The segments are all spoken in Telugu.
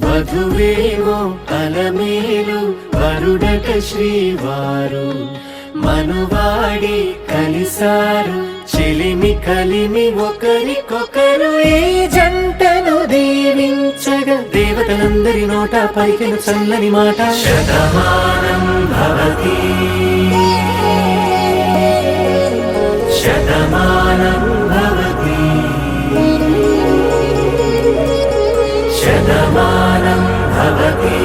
వధువేవో అలమేలు వరుడట శ్రీవారు మనువాడి కలిసారు చెలిమి కలిమి ఒకరికొకరు ఈ జంటను దీవించగా దేవతలందరి నోట పలికిన చల్లని మాట శతమానం భవతి శతమానం భవతి శతమానం భవతి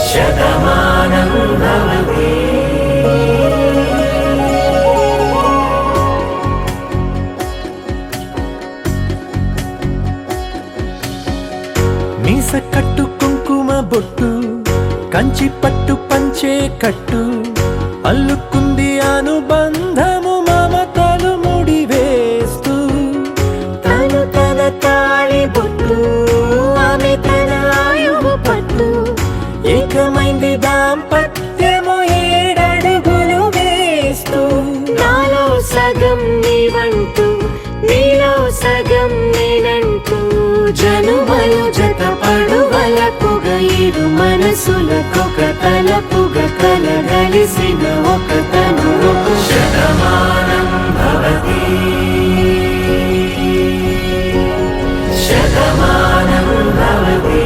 శతమానం భవతి. మీస కట్టు కుంకుమ బొట్టు కంచి పట్టు పంచే కట్టు అల్లుకుంది అనుబంధము మమతలు ముడివేస్తూ తను తన తాళి బొట్టు ఆమె తన ఆయువు పట్టు ఏకమైంది దాంపత్యము 7 అడుగులు వేస్తూ నాలో సగం నీవంటూ నీలో సగం నేనంటూ జనుమలు జతపడు వలపుగ ఇరు మనసులకొక తలపుగ కలగలిసిన ఒక తను శతమానం భవతి శతమానం భవతి.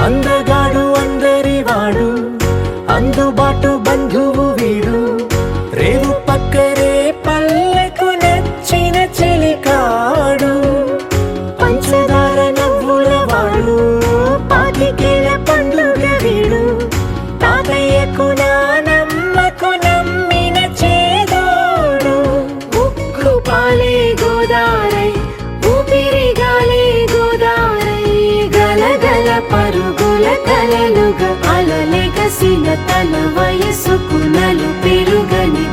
అందగాడు అందరివాడు అందుబాటు బంధువు వీడు రేవు పక్కరే పల్లెకు నచ్చిన చెలికాడు పంచదార నవ్వుల వాడు పాతికేల పండుగ వీడు తాతయ్యకు నానమ్మకు నమ్మిన చేదోడు ఉక్కు పాలే గోదారై ఊపిరిగాలే గోదారై గలగల పరుగుల కలలుగా అలలెగసిన తన వయసుకు నలు పెరుగని